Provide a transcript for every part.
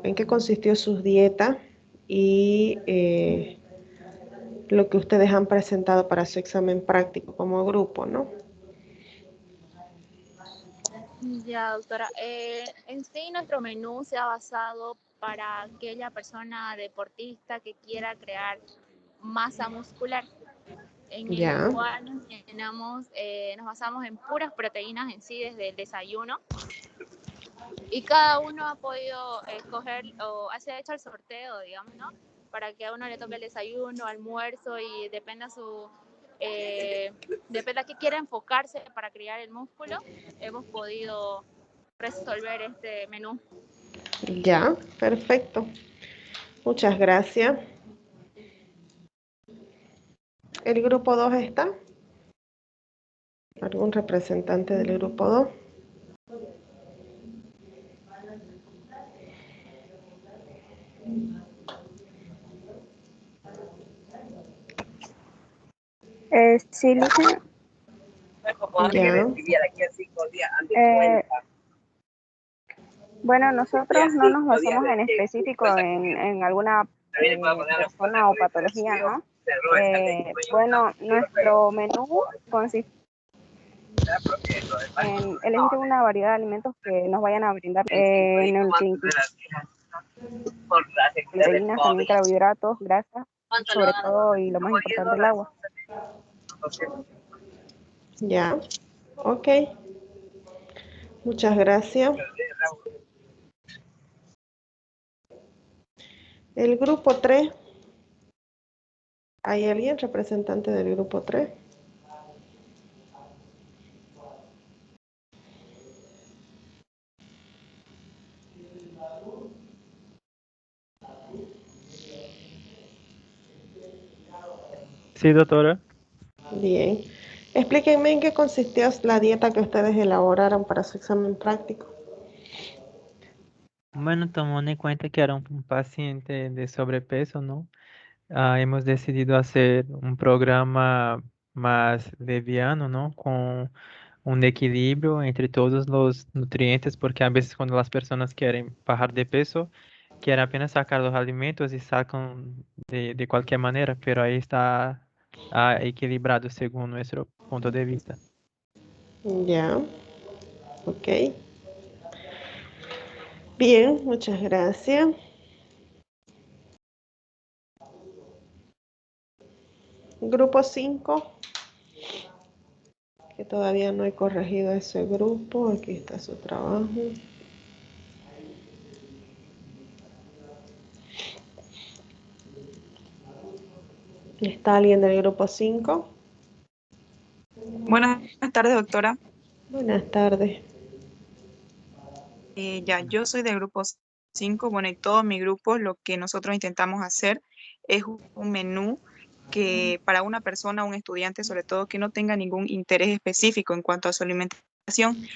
en qué consistió su dieta y lo que ustedes han presentado para su examen práctico como grupo, ¿no? Ya, doctora. En sí, nuestro menú se ha basado para aquella persona deportista que quiera crear masa muscular, en el Ya, cual nos basamos en puras proteínas en sí desde el desayuno, y cada uno ha podido escoger o se ha hecho el sorteo, digamos, ¿no? Para que a uno le toque el desayuno, almuerzo y dependa qué quiera enfocarse para crear el músculo, hemos podido resolver este menú. ya, perfecto. Muchas gracias. ¿El grupo 2 está? ¿Algún representante del grupo 2? Sí, Lice. Ya, Bueno, nosotros no nos basamos en específico en alguna persona o patología, ¿no? Bueno, nuestro menú consiste en elegir una variedad de alimentos que nos vayan a brindar, en el que incluyen proteínas, también carbohidratos, grasas, sobre todo, y lo más importante, el agua. ya, ok. Muchas gracias. El grupo 3, ¿hay alguien representante del grupo 3? Sí, doctora. Bien. Explíquenme en qué consistió la dieta que ustedes elaboraron para su examen práctico. Bueno, tomando en cuenta que era un paciente de sobrepeso, ¿no? Hemos decidido hacer un programa más liviano, ¿no? Con un equilibrio entre todos los nutrientes, porque a veces cuando las personas quieren bajar de peso, quieren apenas sacar los alimentos y sacan de cualquier manera, pero ahí está equilibrado según nuestro punto de vista. Ya, ok. Bien, muchas gracias. Grupo 5, que todavía no he corregido ese grupo. Aquí está su trabajo. ¿Está alguien del grupo 5? Buenas tardes, doctora. Buenas tardes. Yo soy del grupo 5. Bueno, y todo mi grupo lo que nosotros intentamos hacer es un menú que para una persona, un estudiante sobre todo, que no tenga ningún interés específico en cuanto a su alimentación,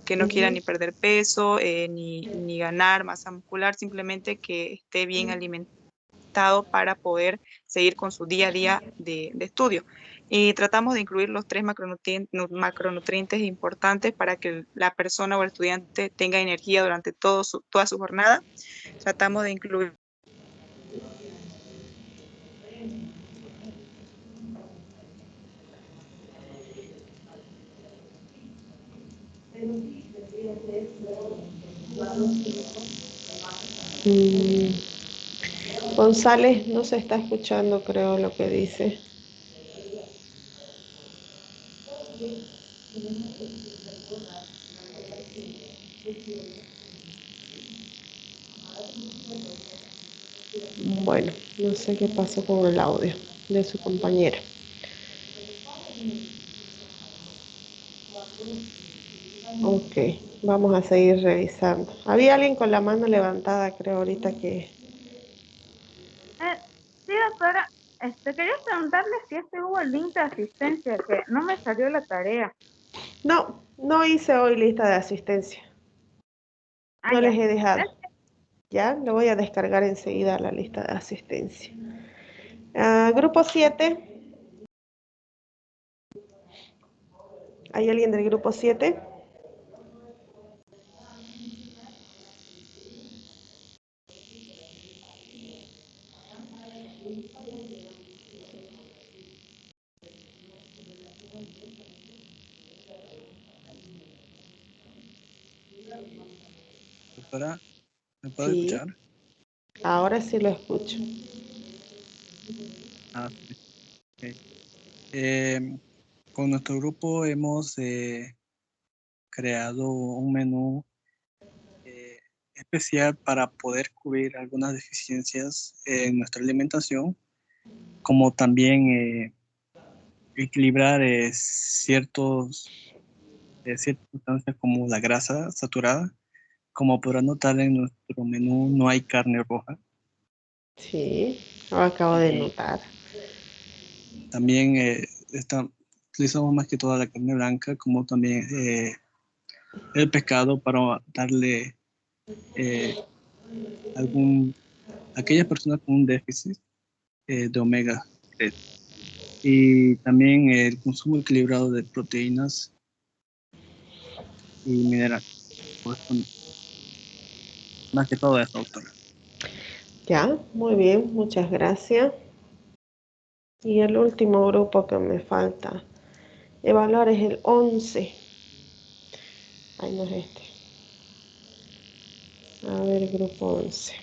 que no quiera ni perder peso, ni ganar masa muscular, simplemente que esté bien alimentado para poder seguir con su día a día de estudio. Y tratamos de incluir los 3 macronutrientes importantes para que la persona o el estudiante tenga energía durante toda su jornada. Tratamos de incluir González, no se está escuchando, creo, lo que dice. Bueno, no sé qué pasó con el audio de su compañera. Ok, vamos a seguir revisando. Había alguien con la mano levantada, creo, ahorita que... Sí, doctora, quería preguntarle si hubo el link de asistencia, que no me salió la tarea. No, no hice hoy lista de asistencia. No les Ya. he dejado. Ya, lo voy a descargar enseguida a la lista de asistencia. Grupo 7. ¿Hay alguien del grupo 7? Doctora, ¿me puede Sí, escuchar? ahora sí lo escucho. Ah, sí. Ok. Con nuestro grupo hemos creado un menú eh, especial para poder cubrir algunas deficiencias en nuestra alimentación, como también equilibrar ciertas sustancias como la grasa saturada. Como podrán notar en nuestro menú no hay carne roja. Sí, lo acabo de Y notar. también utilizamos más que toda la carne blanca, como también el pescado para darle eh, algún, aquellas personas con un déficit de omega 3. Y también el consumo equilibrado de proteínas y minerales. Por eso, más que todo eso, doctora. Ya, muy bien, muchas gracias. Y el último grupo que me falta evaluar es el 11. Ay, no es este. A ver, grupo 11.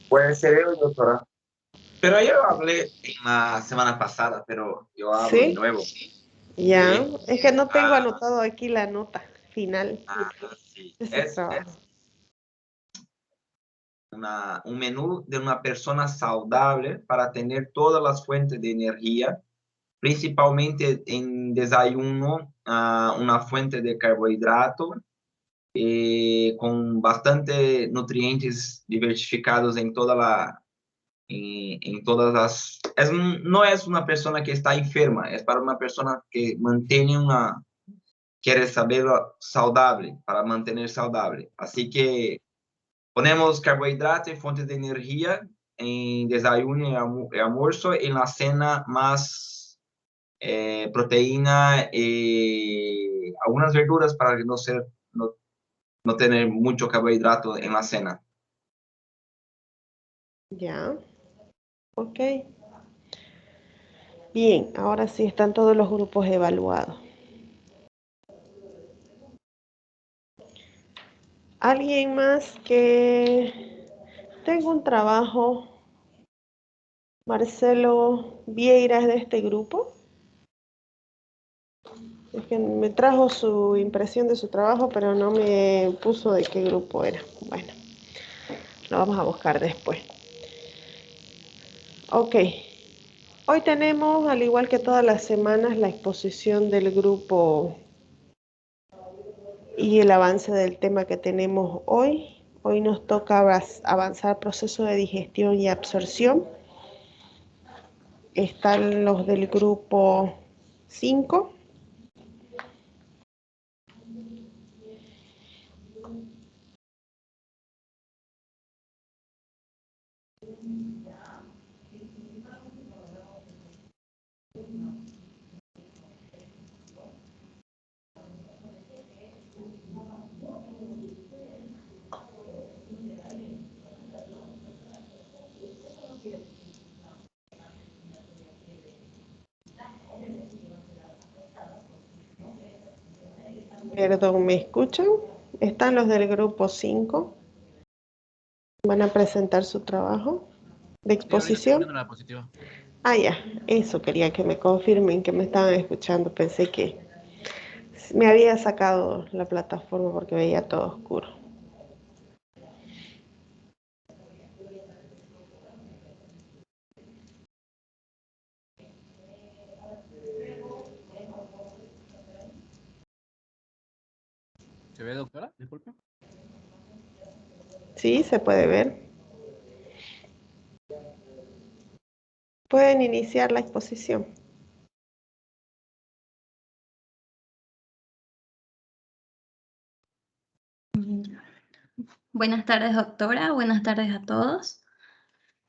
Puede ser hoy, doctora. Pero yo hablé en la semana pasada, pero yo hablo de ¿Sí? nuevo. Ya, Sí. es que no tengo Ah, anotado aquí la nota final sí. de ese trabajo. Es un menú de una persona saludable para tener todas las fuentes de energía, principalmente en desayuno, una fuente de carbohidrato con bastante nutrientes diversificados en toda la en todas las... no es una persona que está enferma, es para una persona que mantiene quiere saber saludable, para mantener saludable. Así que ponemos carbohidrato y fuentes de energía en desayuno y almuerzo, en la cena más proteína y algunas verduras para no tener mucho carbohidrato en la cena. Ya, ok. Bien, ahora sí están todos los grupos evaluados. ¿Alguien más que tenga un trabajo? Marcelo Vieira es de este grupo. Es que me trajo su impresión de su trabajo, pero no me puso de qué grupo era. Bueno, lo vamos a buscar después. Ok. Hoy tenemos, al igual que todas las semanas, la exposición del grupo y el avance del tema que tenemos hoy. Hoy nos toca avanzar proceso de digestión y absorción. Están los del grupo 5. Perdón, ¿me escuchan? Están los del grupo 5. Van a presentar su trabajo de exposición. Ah, ya, eso quería que me confirmen que me estaban escuchando. Pensé que me había sacado la plataforma porque veía todo oscuro. ¿Se ve, doctora? Disculpe. Sí, se puede ver. Pueden iniciar la exposición. Buenas tardes, doctora. Buenas tardes a todos.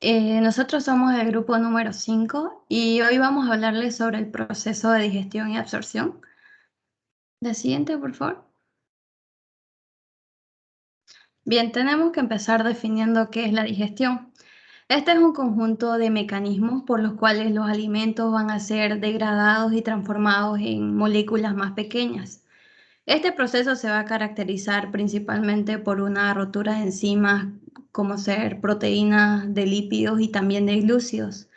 Nosotros somos el grupo número 5 y hoy vamos a hablarles sobre el proceso de digestión y absorción. La siguiente, por favor. Bien, tenemos que empezar definiendo qué es la digestión. Este es un conjunto de mecanismos por los cuales los alimentos van a ser degradados y transformados en moléculas más pequeñas. Este proceso se va a caracterizar principalmente por una rotura de enzimas como ser proteínas de lípidos y también de glúcidos,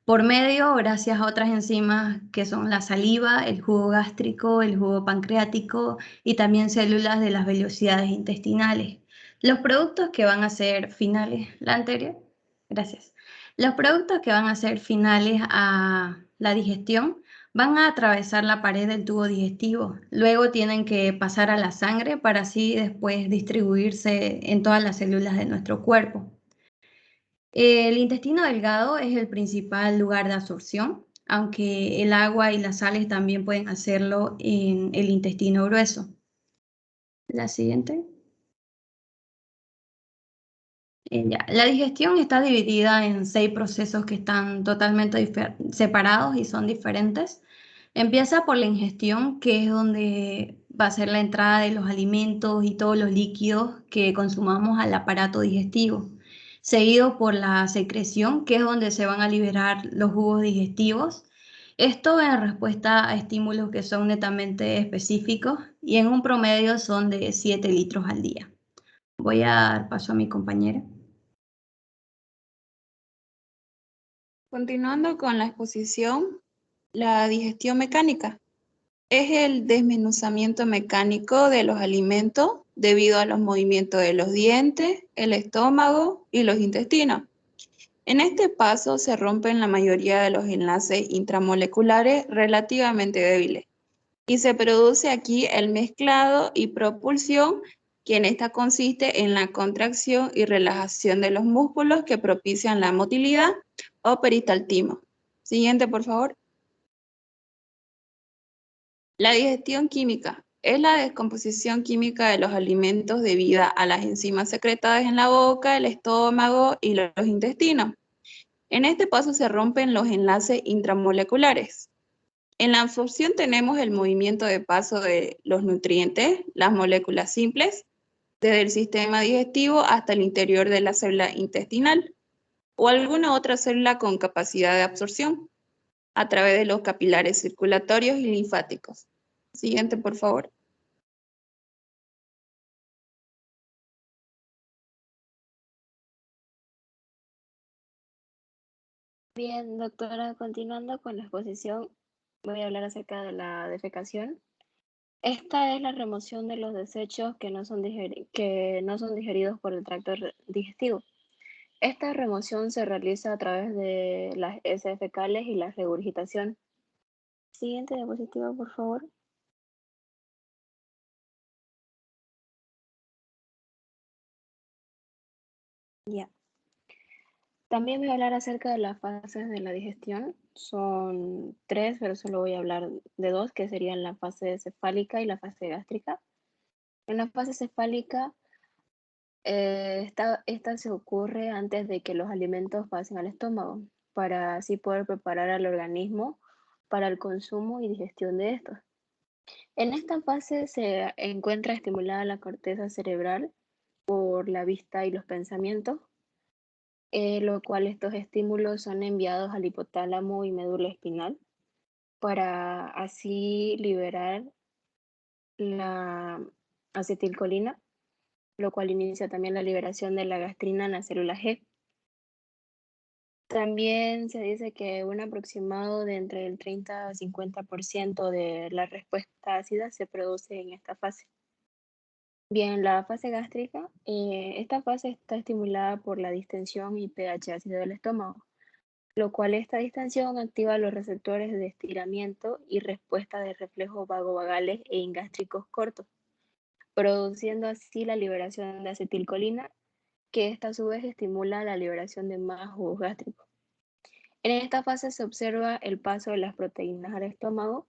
por medio, gracias a otras enzimas que son la saliva, el jugo gástrico, el jugo pancreático y también células de las velocidades intestinales. Los productos que van a ser finales, la anterior, gracias. Los productos que van a ser finales a la digestión van a atravesar la pared del tubo digestivo, luego tienen que pasar a la sangre para así después distribuirse en todas las células de nuestro cuerpo. El intestino delgado es el principal lugar de absorción, aunque el agua y las sales también pueden hacerlo en el intestino grueso. La siguiente. La digestión está dividida en 6 procesos que están totalmente separados y son diferentes. Empieza por la ingestión, que es donde va a ser la entrada de los alimentos y todos los líquidos que consumamos al aparato digestivo. Seguido por la secreción, que es donde se van a liberar los jugos digestivos. Esto en respuesta a estímulos que son netamente específicos y en un promedio son de 7 litros al día. Voy a dar paso a mi compañera. Continuando con la exposición, la digestión mecánica es el desmenuzamiento mecánico de los alimentos debido a los movimientos de los dientes, el estómago y los intestinos. En este paso se rompen la mayoría de los enlaces intramoleculares relativamente débiles y se produce aquí el mezclado y propulsión, que en esta consiste en la contracción y relajación de los músculos que propician la motilidad o peristaltismo. Siguiente, por favor. La digestión química es la descomposición química de los alimentos debido a las enzimas secretadas en la boca, el estómago y los intestinos. En este paso se rompen los enlaces intramoleculares. En la absorción tenemos el movimiento de paso de los nutrientes, las moléculas simples, desde el sistema digestivo hasta el interior de la célula intestinal o alguna otra célula con capacidad de absorción a través de los capilares circulatorios y linfáticos. Siguiente, por favor. Bien, doctora, continuando con la exposición, voy a hablar acerca de la defecación. Esta es la remoción de los desechos que no son digeridos por el tracto digestivo. Esta remoción se realiza a través de las heces fecales y la regurgitación. Siguiente diapositiva, por favor. Ya. También voy a hablar acerca de las fases de la digestión. Son 3, pero solo voy a hablar de 2, que serían la fase cefálica y la fase gástrica. En la fase cefálica, esta se ocurre antes de que los alimentos pasen al estómago, para así poder preparar al organismo para el consumo y digestión de estos. En esta fase se encuentra estimulada la corteza cerebral por la vista y los pensamientos, lo cual estos estímulos son enviados al hipotálamo y médula espinal para así liberar la acetilcolina, lo cual inicia también la liberación de la gastrina en la célula G. También se dice que un aproximado de entre el 30 a 50% de la respuesta ácida se produce en esta fase. Bien, la fase gástrica, esta fase está estimulada por la distensión y pH ácido del estómago, lo cual esta distensión activa los receptores de estiramiento y respuesta de reflejos vagovagales e ingástricos cortos, produciendo así la liberación de acetilcolina, que esta a su vez estimula la liberación de más jugos gástricos. En esta fase se observa el paso de las proteínas al estómago,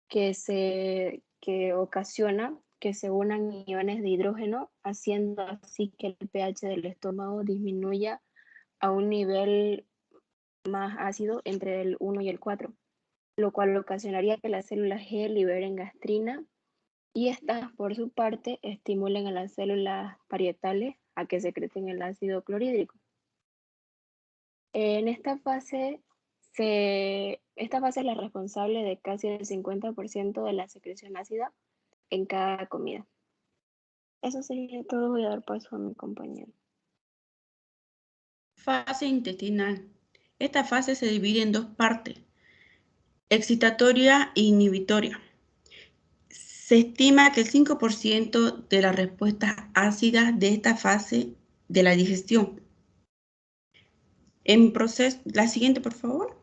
que ocasiona que se unan iones de hidrógeno, haciendo así que el pH del estómago disminuya a un nivel más ácido entre el 1 y el 4, lo cual ocasionaría que las células G liberen gastrina y estas, por su parte, estimulan a las células parietales a que secreten el ácido clorhídrico. En esta fase es la responsable de casi el 50% de la secreción ácida en cada comida. Eso sería todo. Voy a dar paso a mi compañero. Fase intestinal. Esta fase se divide en dos partes, excitatoria e inhibitoria. Se estima que el 5% de las respuestas ácidas de esta fase de la digestión. En proceso, la siguiente, por favor.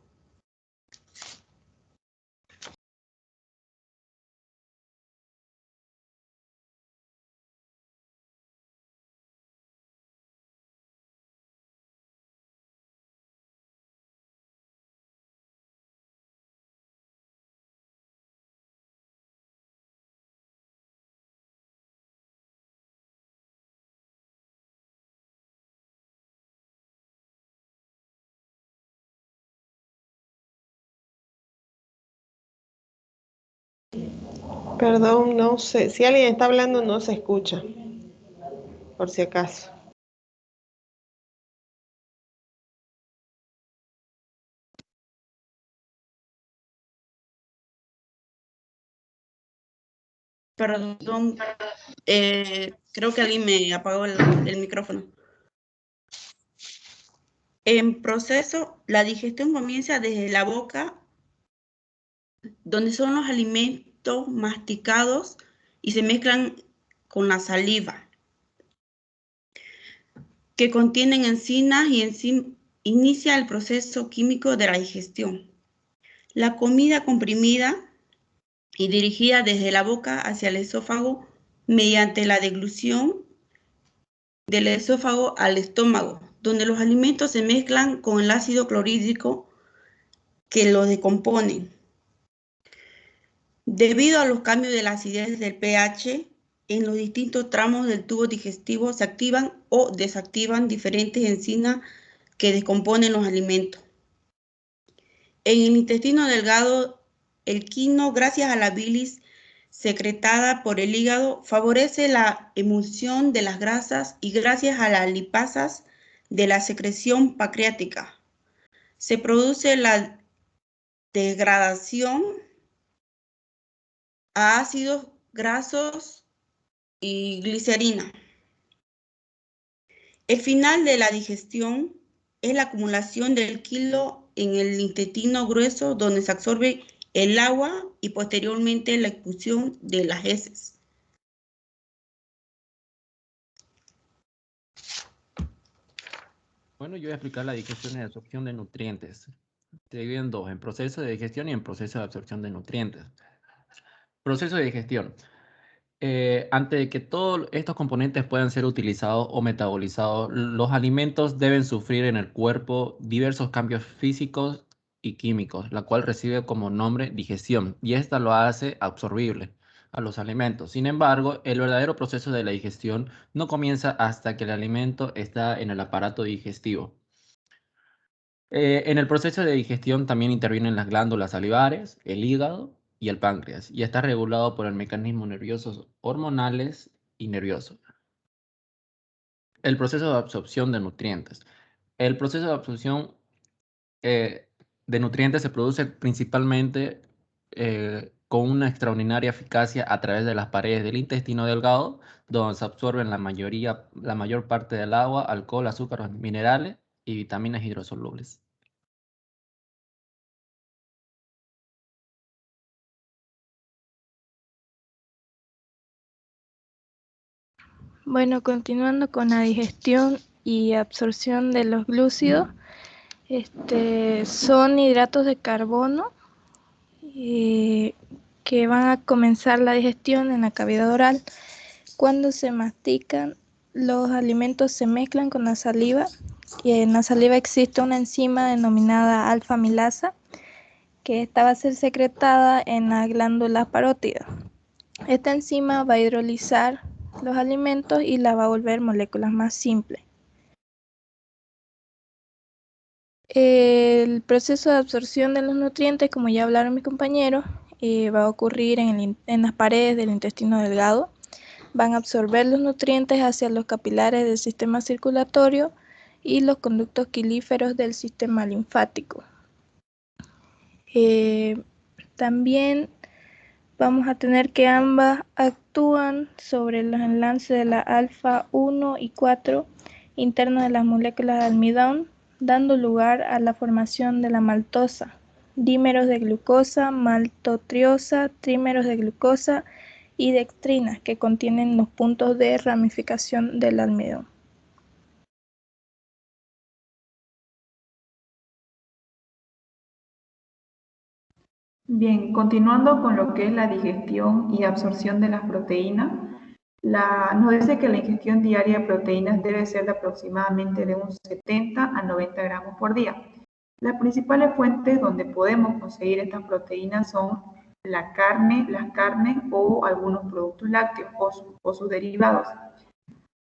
Perdón, no sé. Si alguien está hablando, no se escucha. Por si acaso. Perdón, creo que alguien me apagó el micrófono. En proceso, la digestión comienza desde la boca, donde son los alimentos masticados y se mezclan con la saliva, que contienen enzimas y inicia el proceso químico de la digestión. La comida comprimida y dirigida desde la boca hacia el esófago mediante la deglución del esófago al estómago, donde los alimentos se mezclan con el ácido clorhídrico que los decomponen. Debido a los cambios de la acidez del pH, en los distintos tramos del tubo digestivo se activan o desactivan diferentes enzimas que descomponen los alimentos. En el intestino delgado, el quino, gracias a la bilis secretada por el hígado, favorece la emulsión de las grasas y gracias a las lipasas de la secreción pancreática se produce la degradación a ácidos grasos y glicerina. El final de la digestión es la acumulación del quilo en el intestino grueso, donde se absorbe el agua y posteriormente la expulsión de las heces. Bueno, yo voy a explicar la digestión y absorción de nutrientes. Se divide en dos, en proceso de digestión y en proceso de absorción de nutrientes. Proceso de digestión. Antes de que todos estos componentes puedan ser utilizados o metabolizados, los alimentos deben sufrir en el cuerpo diversos cambios físicos y químicos, la cual recibe como nombre digestión, y esta lo hace absorbible a los alimentos. Sin embargo, el verdadero proceso de la digestión no comienza hasta que el alimento está en el aparato digestivo. En el proceso de digestión también intervienen las glándulas salivares, el hígado y el páncreas, y está regulado por el mecanismo nerviosos hormonales y nervioso. El proceso de absorción de nutrientes. El proceso de absorción de nutrientes se produce principalmente con una extraordinaria eficacia a través de las paredes del intestino delgado, donde se absorben la mayor parte del agua, alcohol, azúcares, minerales y vitaminas hidrosolubles. Bueno, continuando con la digestión y absorción de los glúcidos, son hidratos de carbono que van a comenzar la digestión en la cavidad oral. Cuando se mastican, los alimentos se mezclan con la saliva y en la saliva existe una enzima denominada alfa-amilasa que esta va a ser secretada en las glándulas parótidas. Esta enzima va a hidrolizar los alimentos y la va a volver moléculas más simples. El proceso de absorción de los nutrientes, como ya hablaron mis compañeros, va a ocurrir en las paredes del intestino delgado. Van a absorber los nutrientes hacia los capilares del sistema circulatorio y los conductos quilíferos del sistema linfático. También vamos a tener que ambas actúan sobre los enlaces de la alfa 1 y 4 internos de las moléculas de almidón, dando lugar a la formación de la maltosa, dímeros de glucosa, maltotriosa, trímeros de glucosa y dextrinas que contienen los puntos de ramificación del almidón. Bien, continuando con lo que es la digestión y absorción de las proteínas, nos dice que la ingestión diaria de proteínas debe ser de aproximadamente de unos 70 a 90 gramos por día. Las principales fuentes donde podemos conseguir estas proteínas son las carnes o algunos productos lácteos o sus derivados.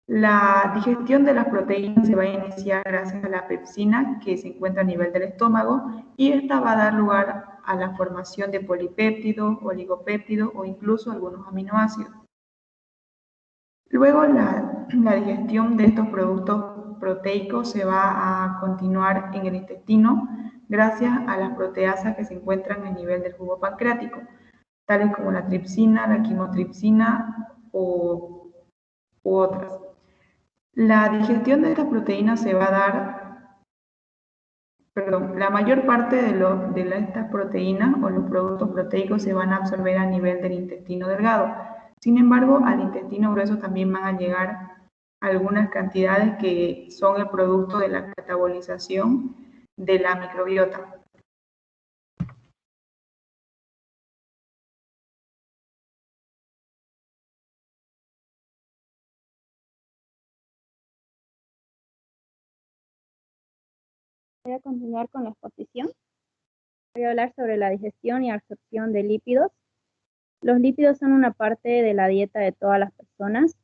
La digestión de las proteínas se va a iniciar gracias a la pepsina que se encuentra a nivel del estómago y esta va a dar lugar a la formación de polipéptidos, oligopéptidos o incluso algunos aminoácidos. Luego la digestión de estos productos proteicos se va a continuar en el intestino gracias a las proteasas que se encuentran a nivel del jugo pancreático, tales como la tripsina, la quimotripsina u otras. La digestión de estas proteínas se va a dar, la mayor parte de estas proteínas o los productos proteicos se van a absorber a nivel del intestino delgado. Sin embargo, al intestino grueso también van a llegar algunas cantidades que son el producto de la catabolización de la microbiota. Voy a continuar con la exposición. Voy a hablar sobre la digestión y absorción de lípidos. Los lípidos son una parte de la dieta de todas las personas.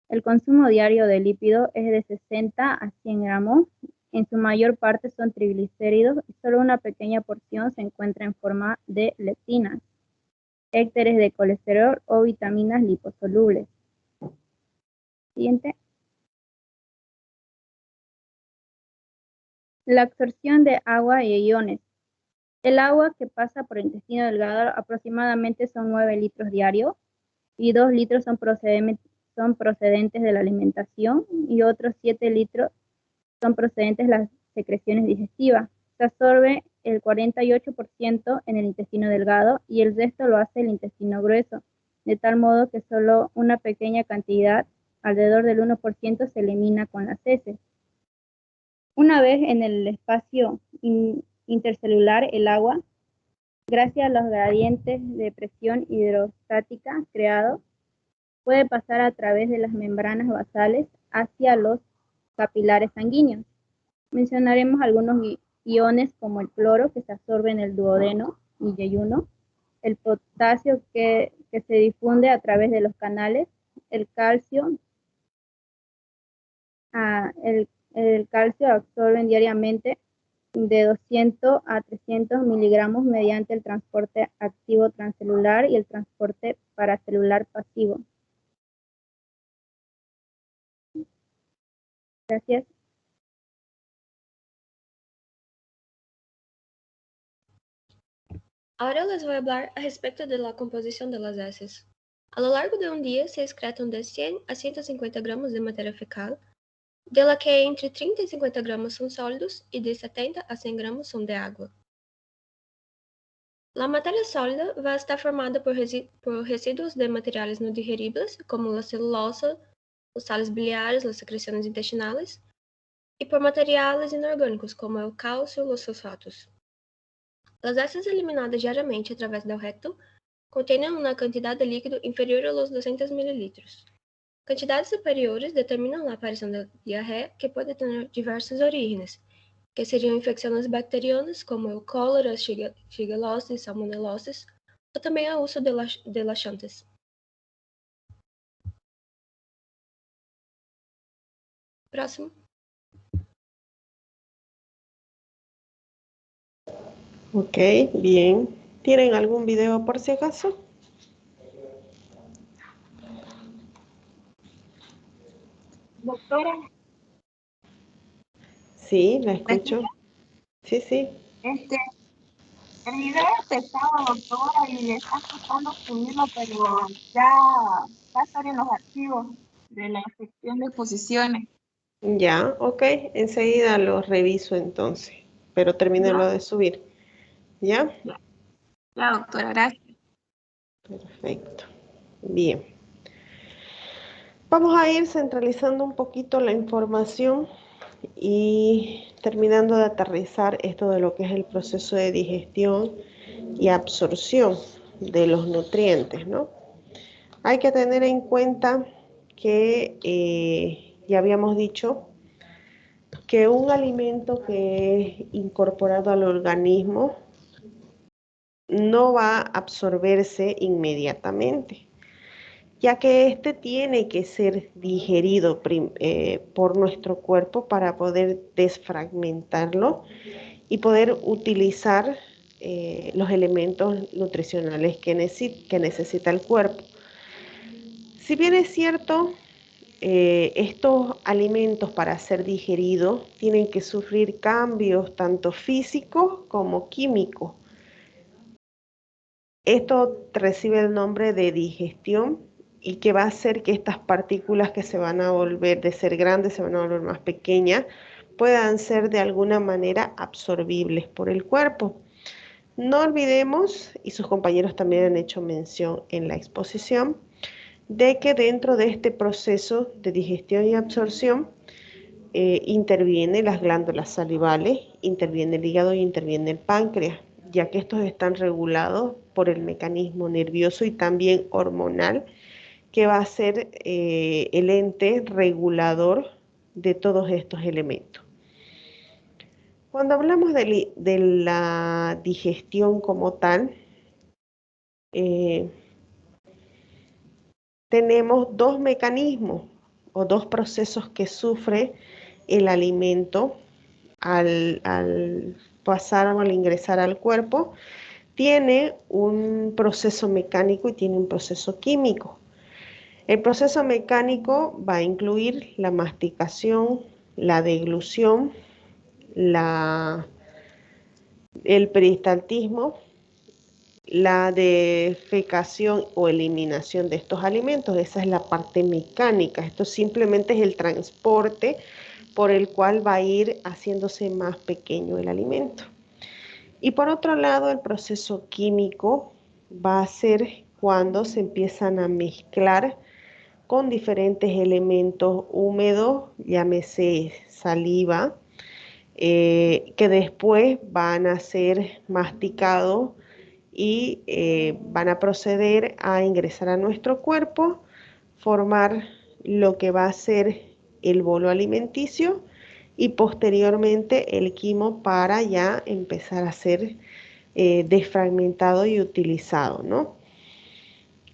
El consumo diario de lípidos es de 60 a 100 gramos. En su mayor parte son triglicéridos y solo una pequeña porción se encuentra en forma de leptinas, ésteres de colesterol o vitaminas liposolubles. Siguiente. La absorción de agua y iones. El agua que pasa por el intestino delgado aproximadamente son 9 litros diarios y 2 litros son procedentes de la alimentación y otros 7 litros son procedentes de las secreciones digestivas. Se absorbe el 48% en el intestino delgado y el resto lo hace el intestino grueso, de tal modo que solo una pequeña cantidad, alrededor del 1%, se elimina con las heces. Una vez en el espacio intercelular, el agua, gracias a los gradientes de presión hidrostática creados, puede pasar a través de las membranas basales hacia los capilares sanguíneos. Mencionaremos algunos iones como el cloro, que se absorbe en el duodeno y yeyuno, el potasio que se difunde a través de los canales, el calcio. El calcio absorben diariamente de 200 a 300 miligramos mediante el transporte activo transcelular y el transporte paracelular pasivo. Gracias. Ahora les voy a hablar a respecto de la composición de las heces. A lo largo de un día se excretan de 100 a 150 gramos de materia fecal, de la que entre 30 y 50 gramos son sólidos y de 70 a 100 gramos son de agua. La materia sólida va a estar formada por residuos de materiales no digeribles, como la celulosa, los sales biliares, las secreciones intestinales, y por materiales inorgânicos, como el calcio y los fosfatos. Las heces eliminadas diariamente a través del recto contienen una cantidad de líquido inferior a los 200 mililitros. Cantidades superiores determinam a aparição da diarreia, que pode ter diversos orígenes, que seriam infecções bacterianas, como o cólera, shigellose, salmonelose, ou também o uso de laxantes. Próximo. Ok, bien. ¿Tienen algún video por si acaso? Doctora, Sí, la ¿me escucho. escucha? Sí, sí. El video es pesado, doctora, y está costando subirlo, pero ya va a estar en los archivos de la sección de exposiciones. Ya, ok. Enseguida lo reviso entonces. Pero termínelo de subir. ¿Ya? Ya, doctora, gracias. Perfecto. Bien. Vamos a ir centralizando un poquito la información y terminando de aterrizar esto de lo que es el proceso de digestión y absorción de los nutrientes, ¿no? Hay que tener en cuenta que ya habíamos dicho que un alimento que es incorporado al organismo no va a absorberse inmediatamente, ya que este tiene que ser digerido por nuestro cuerpo para poder desfragmentarlo y poder utilizar los elementos nutricionales que necesita el cuerpo. Si bien es cierto, estos alimentos para ser digeridos tienen que sufrir cambios tanto físicos como químicos. Esto recibe el nombre de digestión y que va a hacer que estas partículas que se van a volver de ser grandes, se van a volver más pequeñas, puedan ser de alguna manera absorbibles por el cuerpo. No olvidemos, y sus compañeros también han hecho mención en la exposición, de que dentro de este proceso de digestión y absorción intervienen las glándulas salivales, interviene el hígado y interviene el páncreas, ya que estos están regulados por el mecanismo nervioso y también hormonal, que va a ser el ente regulador de todos estos elementos. Cuando hablamos de la digestión como tal, tenemos dos mecanismos o dos procesos que sufre el alimento al pasar o al ingresar al cuerpo. Tiene un proceso mecánico y tiene un proceso químico. El proceso mecánico va a incluir la masticación, la deglución, el peristaltismo, la defecación o eliminación de estos alimentos. Esa es la parte mecánica. Esto simplemente es el transporte por el cual va a ir haciéndose más pequeño el alimento. Y por otro lado, el proceso químico va a ser cuando se empiezan a mezclar con diferentes elementos húmedos, llámese saliva, que después van a ser masticados y van a proceder a ingresar a nuestro cuerpo, formar lo que va a ser el bolo alimenticio y posteriormente el quimo para ya empezar a ser desfragmentado y utilizado, ¿no?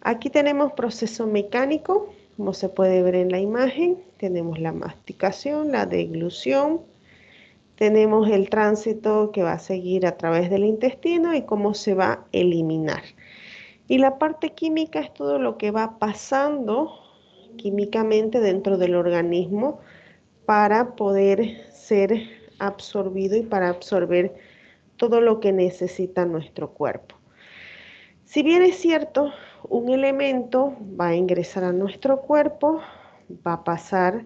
Aquí tenemos proceso mecánico, como se puede ver en la imagen, tenemos la masticación, la deglución, tenemos el tránsito que va a seguir a través del intestino y cómo se va a eliminar. Y la parte química es todo lo que va pasando químicamente dentro del organismo para poder ser absorbido y para absorber todo lo que necesita nuestro cuerpo. Si bien es cierto, un elemento va a ingresar a nuestro cuerpo, va a pasar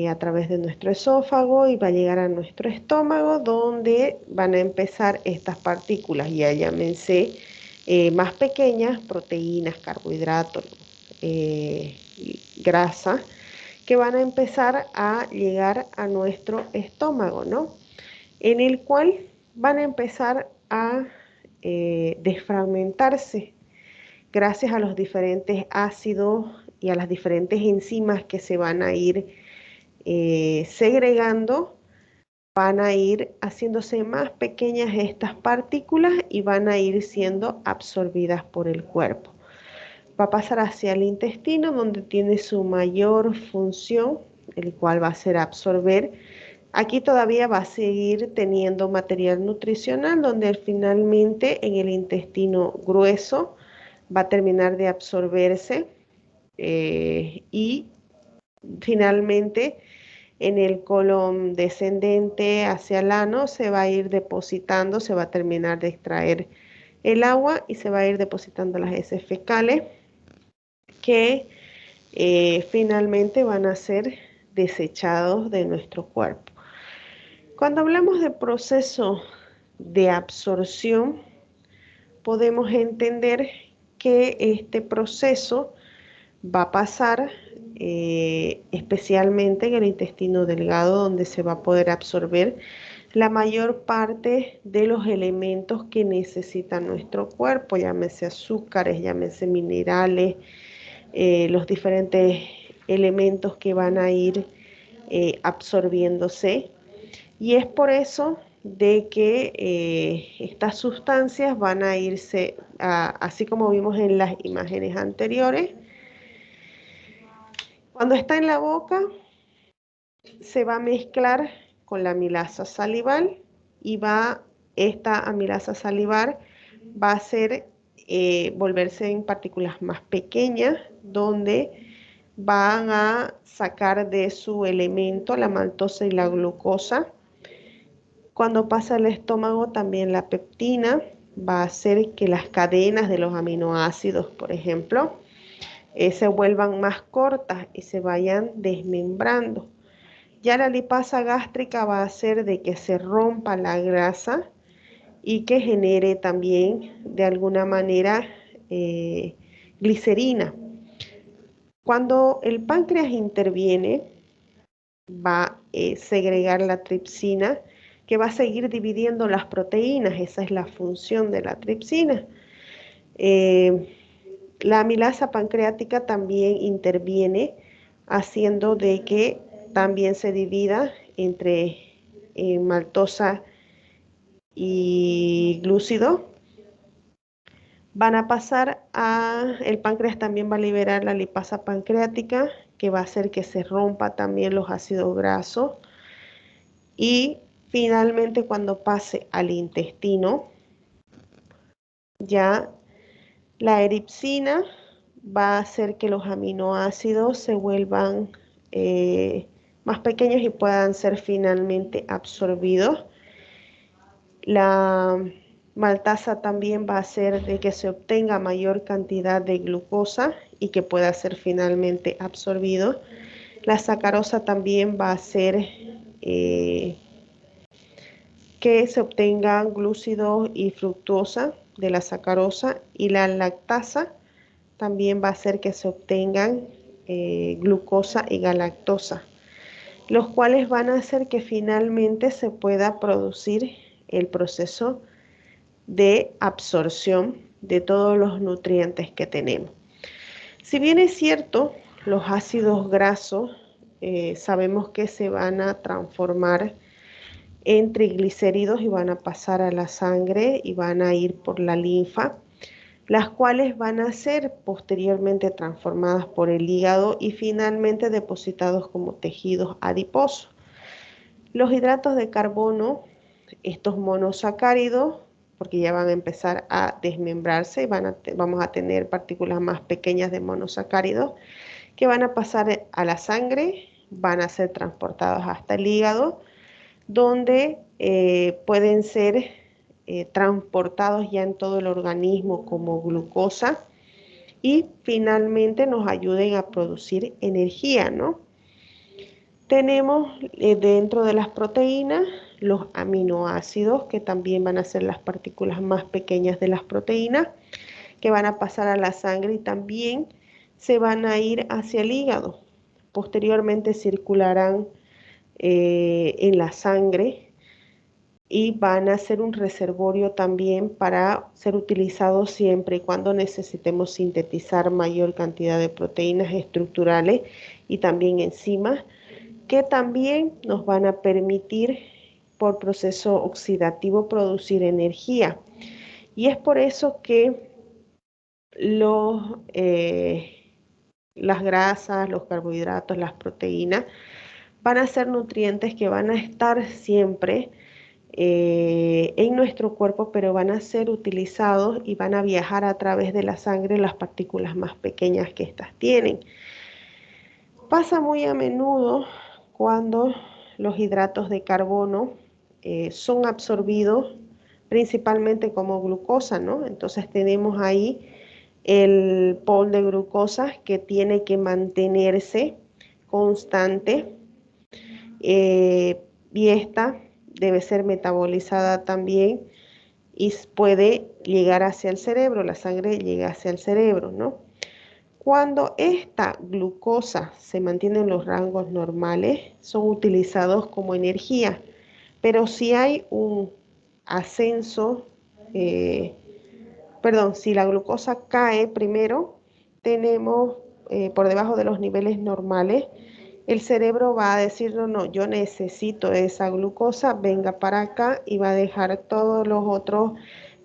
a través de nuestro esófago y va a llegar a nuestro estómago, donde van a empezar estas partículas, ya llámense más pequeñas, proteínas, carbohidratos, grasa, que van a empezar a llegar a nuestro estómago, ¿no? En el cual van a empezar a desfragmentarse gracias a los diferentes ácidos y a las diferentes enzimas que se van a ir segregando, van a ir haciéndose más pequeñas estas partículas y van a ir siendo absorbidas por el cuerpo. Va a pasar hacia el intestino, donde tiene su mayor función, el cual va a ser absorber Aquí todavía va a seguir teniendo material nutricional donde finalmente en el intestino grueso va a terminar de absorberse y finalmente en el colon descendente hacia el ano se va a ir depositando, se va a terminar de extraer el agua y se va a ir depositando las heces fecales que finalmente van a ser desechados de nuestro cuerpo. Cuando hablamos de proceso de absorción, podemos entender que este proceso va a pasar especialmente en el intestino delgado, donde se va a poder absorber la mayor parte de los elementos que necesita nuestro cuerpo, llámese azúcares, llámese minerales, los diferentes elementos que van a ir absorbiéndose. Y es por eso de que estas sustancias van a irse, así como vimos en las imágenes anteriores, cuando está en la boca, se va a mezclar con la amilasa salival y esta amilasa salival va a hacer volverse en partículas más pequeñas, donde van a sacar de su elemento la maltosa y la glucosa. Cuando pasa al estómago, también la peptina va a hacer que las cadenas de los aminoácidos, por ejemplo, se vuelvan más cortas y se vayan desmembrando. Ya la lipasa gástrica va a hacer de que se rompa la grasa y que genere también de alguna manera glicerina. Cuando el páncreas interviene, va a segregar la tripsina, que va a seguir dividiendo las proteínas. Esa es la función de la tripsina. La amilasa pancreática también interviene haciendo de que también se divida entre maltosa y glúcido. Van a pasar el páncreas también va a liberar la lipasa pancreática, que va a hacer que se rompa también los ácidos grasos. Y finalmente cuando pase al intestino, ya la eripsina va a hacer que los aminoácidos se vuelvan más pequeños y puedan ser finalmente absorbidos. La maltasa también va a hacer de que se obtenga mayor cantidad de glucosa y que pueda ser finalmente absorbido. La sacarosa también va a hacer que se obtengan glúcidos y fructosa de la sacarosa, y la lactasa también va a hacer que se obtengan glucosa y galactosa, los cuales van a hacer que finalmente se pueda producir el proceso de absorción de todos los nutrientes que tenemos. Si bien es cierto, los ácidos grasos sabemos que se van a transformar en triglicéridos y van a pasar a la sangre y van a ir por la linfa, las cuales van a ser posteriormente transformadas por el hígado y finalmente depositados como tejidos adiposos. Los hidratos de carbono, estos monosacáridos, porque ya van a empezar a desmembrarse y vamos a tener partículas más pequeñas de monosacáridos que van a pasar a la sangre, van a ser transportados hasta el hígado, donde pueden ser transportados ya en todo el organismo como glucosa y finalmente nos ayuden a producir energía, ¿no? Tenemos dentro de las proteínas los aminoácidos, que también van a ser las partículas más pequeñas de las proteínas, que van a pasar a la sangre y también se van a ir hacia el hígado. Posteriormente circularán en la sangre y van a ser un reservorio también para ser utilizados siempre y cuando necesitemos sintetizar mayor cantidad de proteínas estructurales y también enzimas, que también nos van a permitir por proceso oxidativo producir energía. Y es por eso que las grasas, los carbohidratos, las proteínas van a ser nutrientes que van a estar siempre en nuestro cuerpo, pero van a ser utilizados y van a viajar a través de la sangre las partículas más pequeñas que éstas tienen. Pasa muy a menudo cuando los hidratos de carbono son absorbidos principalmente como glucosa, ¿no? Entonces tenemos ahí el pol de glucosa que tiene que mantenerse constante y esta debe ser metabolizada también y puede llegar hacia el cerebro, la sangre llega hacia el cerebro, ¿no? Cuando esta glucosa se mantiene en los rangos normales, son utilizados como energía, pero si hay un ascenso, si la glucosa cae primero, tenemos por debajo de los niveles normales, el cerebro va a decir, no, yo necesito esa glucosa, venga para acá y va a dejar todos los otros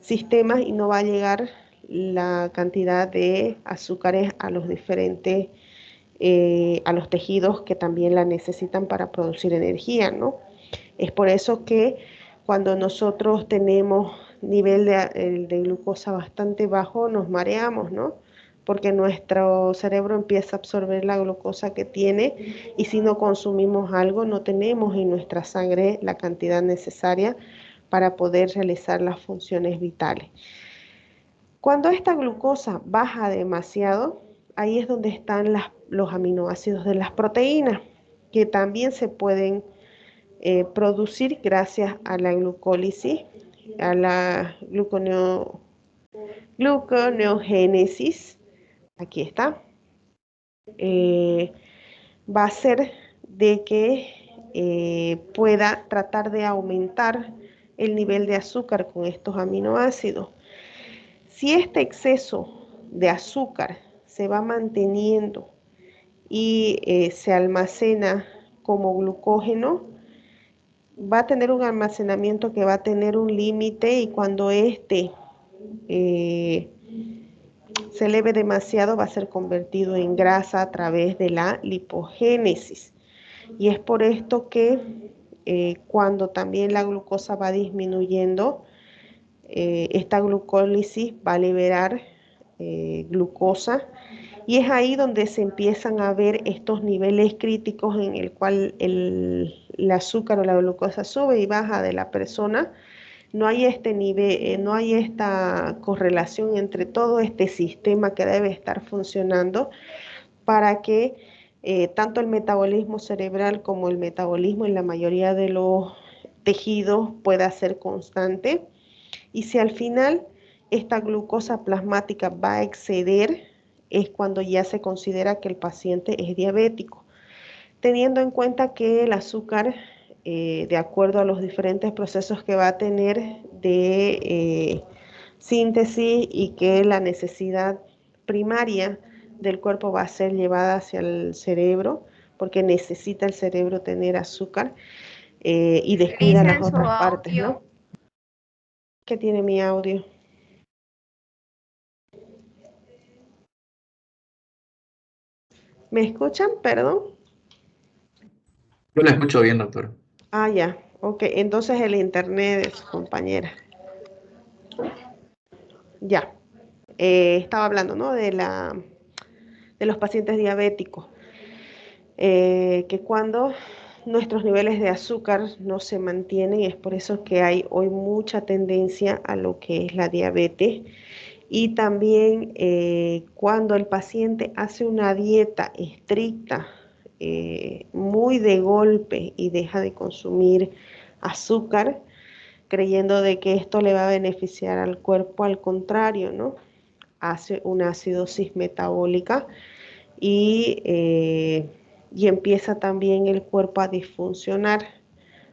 sistemas y no va a llegar la cantidad de azúcares a los diferentes, a los tejidos que también la necesitan para producir energía, ¿no? Es por eso que cuando nosotros tenemos nivel de glucosa bastante bajo, nos mareamos, ¿no? Porque nuestro cerebro empieza a absorber la glucosa que tiene y si no consumimos algo, no tenemos en nuestra sangre la cantidad necesaria para poder realizar las funciones vitales. Cuando esta glucosa baja demasiado, ahí es donde están los aminoácidos de las proteínas, que también se pueden producir gracias a la glucólisis, a la gluconeogénesis. Aquí está. Va a ser de que pueda tratar de aumentar el nivel de azúcar con estos aminoácidos. Si este exceso de azúcar se va manteniendo y se almacena como glucógeno, va a tener un almacenamiento que va a tener un límite y cuando este se eleve demasiado va a ser convertido en grasa a través de la lipogénesis. Y es por esto que cuando también la glucosa va disminuyendo, esta glucólisis va a liberar glucosa y es ahí donde se empiezan a ver estos niveles críticos en el cual el azúcar o la glucosa sube y baja de la persona. No hay este nivel, no hay esta correlación entre todo este sistema que debe estar funcionando para que tanto el metabolismo cerebral como el metabolismo en la mayoría de los tejidos pueda ser constante. Y si al final esta glucosa plasmática va a exceder, es cuando ya se considera que el paciente es diabético. Teniendo en cuenta que el azúcar, de acuerdo a los diferentes procesos que va a tener de síntesis y que la necesidad primaria del cuerpo va a ser llevada hacia el cerebro, porque necesita el cerebro tener azúcar y descuida las otras partes, ¿no? ¿Qué tiene mi audio? ¿Me escuchan? Perdón. Yo la escucho bien, doctor. Ah, ya. Ok, entonces el internet de su compañera. Ya. Estaba hablando, ¿no? De los pacientes diabéticos. Que cuando nuestros niveles de azúcar no se mantienen, es por eso que hay hoy mucha tendencia a lo que es la diabetes. Y también cuando el paciente hace una dieta estricta, muy de golpe y deja de consumir azúcar, creyendo de que esto le va a beneficiar al cuerpo, al contrario, ¿no? Hace una acidosis metabólica y empieza también el cuerpo a disfuncionar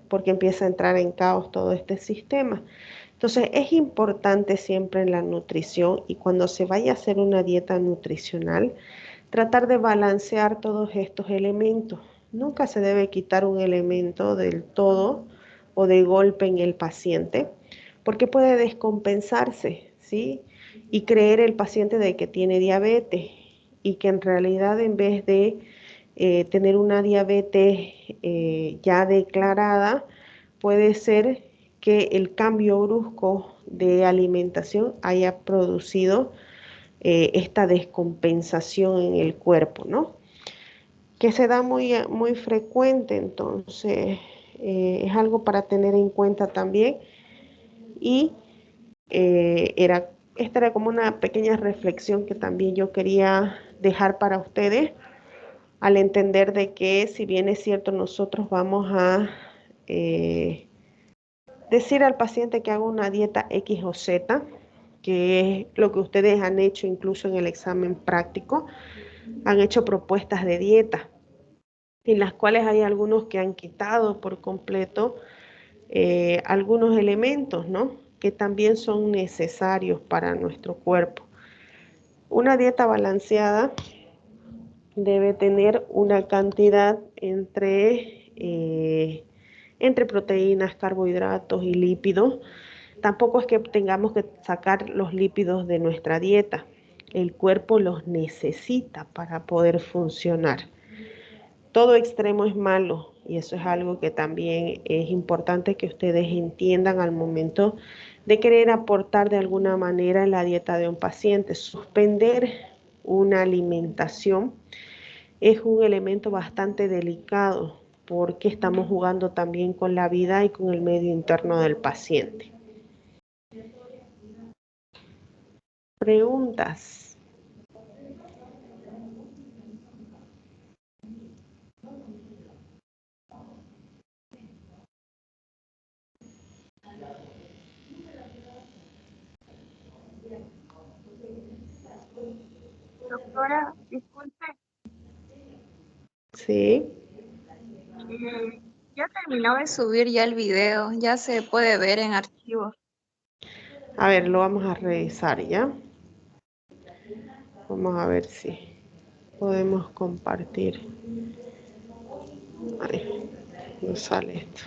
porque empieza a entrar en caos todo este sistema. Entonces es importante siempre en la nutrición y cuando se vaya a hacer una dieta nutricional, tratar de balancear todos estos elementos. Nunca se debe quitar un elemento del todo o de golpe en el paciente, porque puede descompensarse, ¿sí? Y creer el paciente de que tiene diabetes y que en realidad en vez de tener una diabetes ya declarada, puede ser que el cambio brusco de alimentación haya producido esta descompensación en el cuerpo, ¿no? Que se da muy, muy frecuente, entonces es algo para tener en cuenta también. Y esta era como una pequeña reflexión que también yo quería dejar para ustedes, al entender de que si bien es cierto nosotros vamos a decir al paciente que haga una dieta X o Z, que es lo que ustedes han hecho incluso en el examen práctico, han hecho propuestas de dieta, en las cuales hay algunos que han quitado por completo algunos elementos, ¿no? Que también son necesarios para nuestro cuerpo. Una dieta balanceada debe tener una cantidad entre proteínas, carbohidratos y lípidos. Tampoco es que tengamos que sacar los lípidos de nuestra dieta. El cuerpo los necesita para poder funcionar. Todo extremo es malo y eso es algo que también es importante que ustedes entiendan al momento de querer aportar de alguna manera en la dieta de un paciente. Suspender una alimentación es un elemento bastante delicado porque estamos jugando también con la vida y con el medio interno del paciente. Preguntas. Doctora, disculpe, Sí. ya terminó de subir ya el video, ya se puede ver en archivos. A ver, lo vamos a revisar ya. Vamos a ver si podemos compartir. Ahí, no sale esto.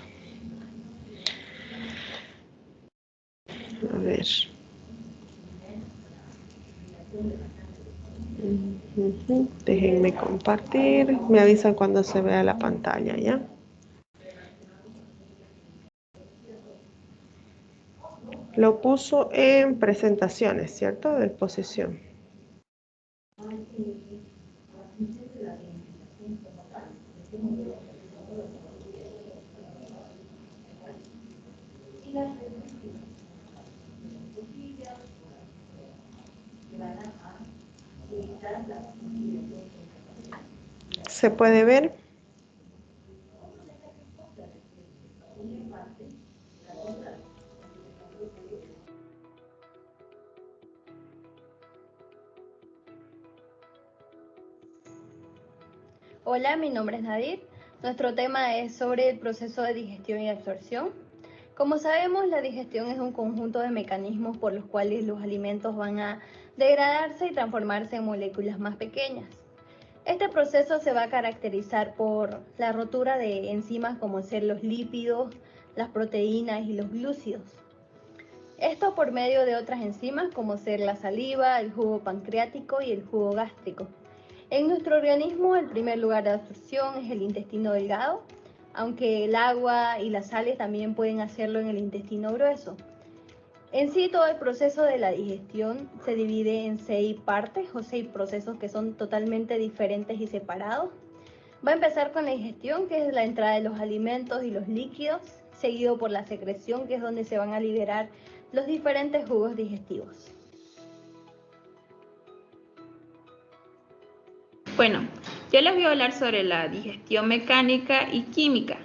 A ver. Déjenme compartir. Me avisan cuando se vea la pantalla, ¿ya? Lo puso en presentaciones, ¿cierto? De exposición. ¿Se puede ver? Hola, mi nombre es Nadir. Nuestro tema es sobre el proceso de digestión y absorción. Como sabemos, la digestión es un conjunto de mecanismos por los cuales los alimentos van a degradarse y transformarse en moléculas más pequeñas. Este proceso se va a caracterizar por la rotura de enzimas como ser los lípidos, las proteínas y los glúcidos. Esto por medio de otras enzimas como ser la saliva, el jugo pancreático y el jugo gástrico. En nuestro organismo, el primer lugar de absorción es el intestino delgado, aunque el agua y las sales también pueden hacerlo en el intestino grueso. En sí, todo el proceso de la digestión se divide en 6 partes o 6 procesos que son totalmente diferentes y separados. Va a empezar con la digestión, que es la entrada de los alimentos y los líquidos, seguido por la secreción, que es donde se van a liberar los diferentes jugos digestivos. Bueno, yo les voy a hablar sobre la digestión mecánica y química.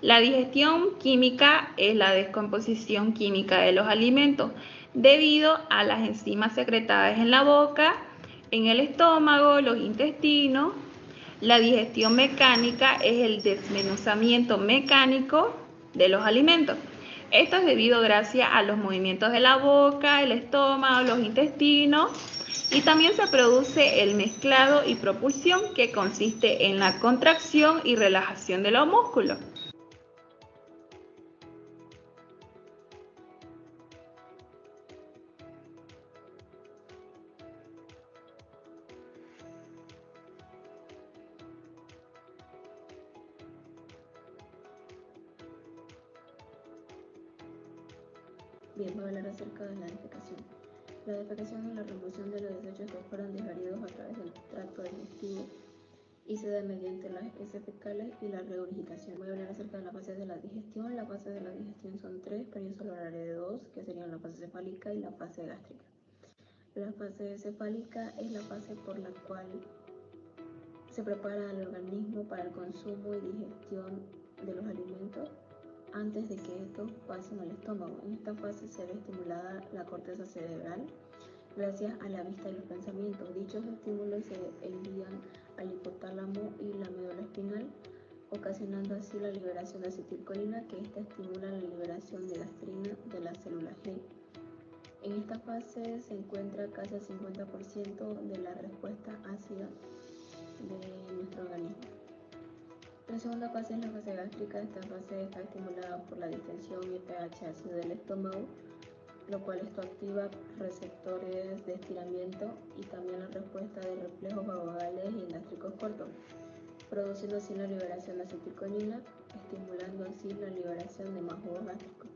La digestión química es la descomposición química de los alimentos debido a las enzimas secretadas en la boca, en el estómago, los intestinos. La digestión mecánica es el desmenuzamiento mecánico de los alimentos. Esto es debido gracias a los movimientos de la boca, el estómago, los intestinos. Y también se produce el mezclado y propulsión, que consiste en la contracción y relajación de los músculos. Bien, voy a hablar acerca de la defecación. La defecación es la remoción de los desechos que fueron digeridos a través del tracto digestivo y se da mediante las heces fecales y la regurgitación. Voy a hablar acerca de las fases de la digestión. Las fases de la digestión son 3, pero yo solo hablaré de 2, que serían la fase cefálica y la fase gástrica. La fase cefálica es la fase por la cual se prepara al organismo para el consumo y digestión de los alimentos antes de que estos pasen al estómago. En esta fase se ve estimulada la corteza cerebral gracias a la vista y los pensamientos. Dichos estímulos se envían al hipotálamo y la médula espinal, ocasionando así la liberación de acetilcolina, que esta estimula la liberación de gastrina de la célula G. En esta fase se encuentra casi el 50% de la respuesta ácida de nuestro organismo. La segunda fase es la fase gástrica. Esta fase está estimulada por la distensión y el pH ácido del estómago, lo cual esto activa receptores de estiramiento y también la respuesta de reflejos vagovagal y gástricos cortos, produciendo así la liberación de acetilcolina, estimulando así la liberación de más jugos gástricos.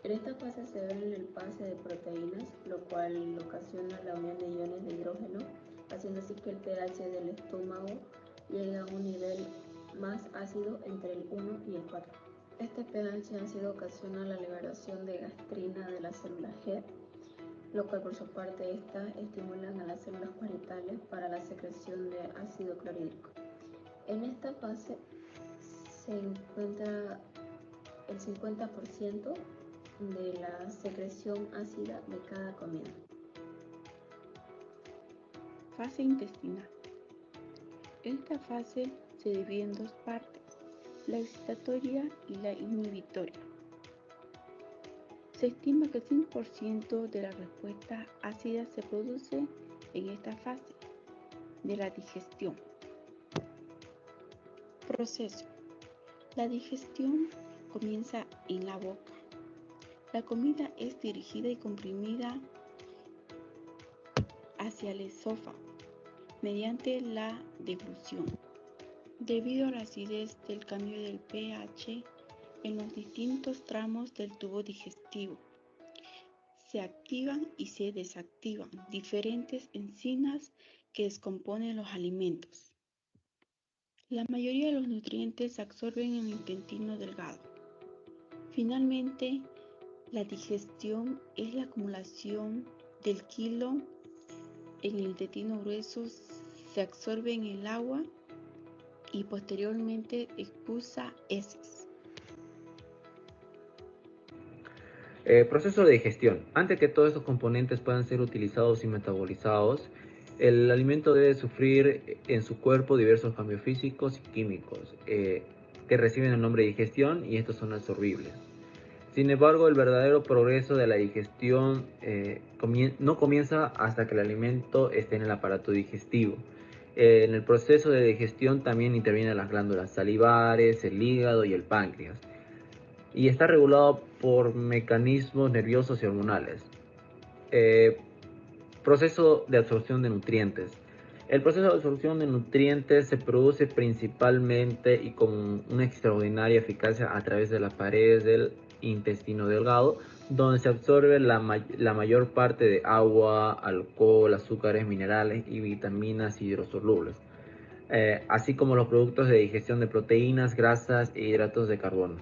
En esta fase se ve el pase de proteínas, lo cual ocasiona la unión de iones de hidrógeno, haciendo así que el pH del estómago llegue a un nivel más ácido entre el 1 y el 4. Este pH ácido ocasiona la liberación de gastrina de la célula G, lo cual por su parte estimulan a las células parietales para la secreción de ácido clorhídrico. En esta fase se encuentra el 50% de la secreción ácida de cada comida. Fase intestinal. Esta fase se divide en dos partes, la excitatoria y la inhibitoria. Se estima que el 100% de la respuesta ácida se produce en esta fase de la digestión. Proceso. La digestión comienza en la boca. La comida es dirigida y comprimida hacia el esófago mediante la deglución. Debido a la acidez del cambio del pH en los distintos tramos del tubo digestivo, se activan y se desactivan diferentes enzimas que descomponen los alimentos. La mayoría de los nutrientes se absorben en el intestino delgado. Finalmente, la digestión es la acumulación del kilo en el intestino grueso, se absorbe en el agua y posteriormente expulsa heces. Proceso de digestión. Antes que todos estos componentes puedan ser utilizados y metabolizados, el alimento debe sufrir en su cuerpo diversos cambios físicos y químicos que reciben el nombre de digestión, y estos son absorbibles. Sin embargo, el verdadero progreso de la digestión no comienza hasta que el alimento esté en el aparato digestivo. En el proceso de digestión también intervienen las glándulas salivares, el hígado y el páncreas, y está regulado por mecanismos nerviosos y hormonales. Proceso de absorción de nutrientes. El proceso de absorción de nutrientes se produce principalmente y con una extraordinaria eficacia a través de las paredes del intestino delgado, donde se absorbe la mayor parte de agua, alcohol, azúcares, minerales y vitaminas hidrosolubles, así como los productos de digestión de proteínas, grasas e hidratos de carbono.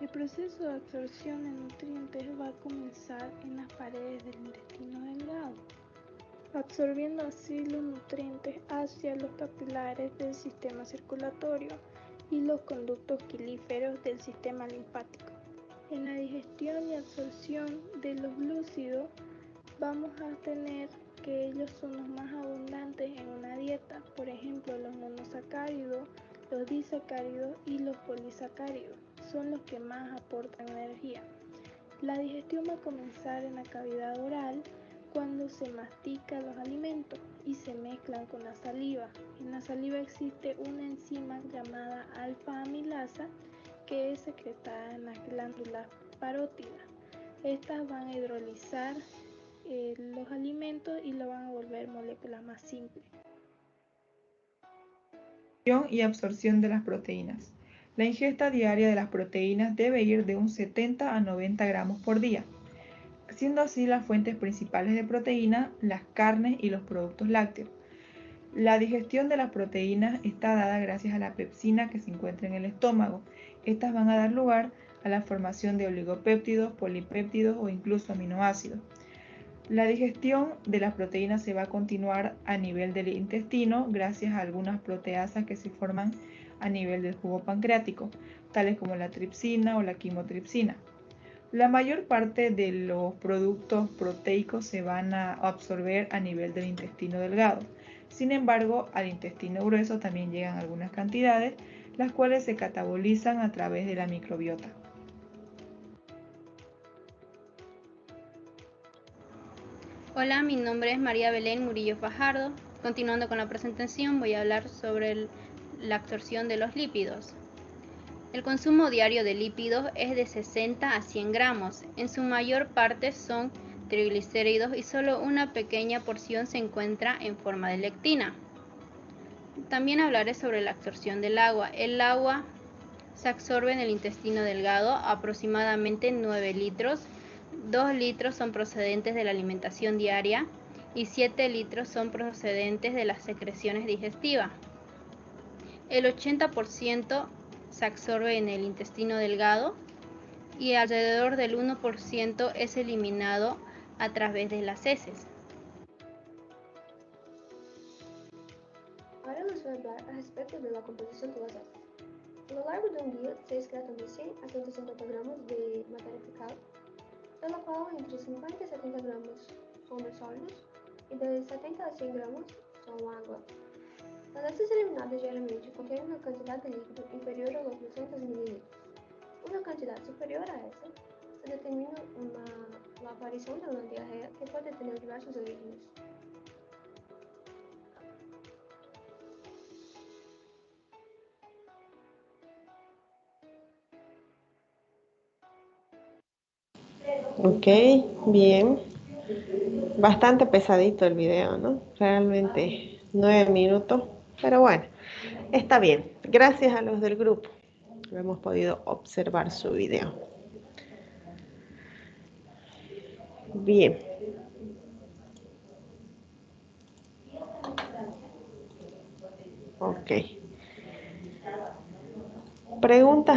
El proceso de absorción de nutrientes va a comenzar en las paredes del intestino delgado, absorbiendo así los nutrientes hacia los capilares del sistema circulatorio y los conductos quilíferos del sistema linfático. En la digestión y absorción de los glúcidos vamos a tener que ellos son los más abundantes en una dieta, por ejemplo los monosacáridos, los disacáridos y los polisacáridos son los que más aportan energía. La digestión va a comenzar en la cavidad oral cuando se mastican los alimentos y se mezclan con la saliva. En la saliva existe una enzima llamada alfa-amilasa que es secretada en las glándulas parótidas. Estas van a hidrolizar los alimentos y lo van a volver moléculas más simples. Y absorción de las proteínas. La ingesta diaria de las proteínas debe ir de un 70 a 90 gramos por día, siendo así las fuentes principales de proteína las carnes y los productos lácteos. La digestión de las proteínas está dada gracias a la pepsina que se encuentra en el estómago. Estas van a dar lugar a la formación de oligopéptidos, polipéptidos o incluso aminoácidos. La digestión de las proteínas se va a continuar a nivel del intestino gracias a algunas proteasas que se forman a nivel del jugo pancreático, tales como la tripsina o la quimotripsina. La mayor parte de los productos proteicos se van a absorber a nivel del intestino delgado. Sin embargo, al intestino grueso también llegan algunas cantidades, las cuales se catabolizan a través de la microbiota. Hola, mi nombre es María Belén Murillo Fajardo. Continuando con la presentación, voy a hablar sobre la absorción de los lípidos. El consumo diario de lípidos es de 60 a 100 gramos. En su mayor parte son triglicéridos y solo una pequeña porción se encuentra en forma de lectina. También hablaré sobre la absorción del agua. El agua se absorbe en el intestino delgado, aproximadamente 9 litros. 2 litros son procedentes de la alimentación diaria y 7 litros son procedentes de las secreciones digestivas. El 80% se absorbe en el intestino delgado y alrededor del 1% es eliminado a través de las heces. Ahora les voy a hablar a respecto de la composición de las heces. A lo largo de un día se excretan de 100 a 150 gramos de materia fecal, de la cual entre 50 y 70 gramos son de sólidos y de 70 a 100 gramos son agua. Las heces eliminadas diariamente contienen una cantidad de líquido inferior a los 200 ml. Una cantidad superior a esa se determina la aparición de una diarrea que puede tener diversos orígenes. Ok, bien. Bastante pesadito el video, ¿no? Realmente 9 minutos, pero bueno, está bien. Gracias a los del grupo. Hemos podido observar su video. Bien. Ok. Preguntas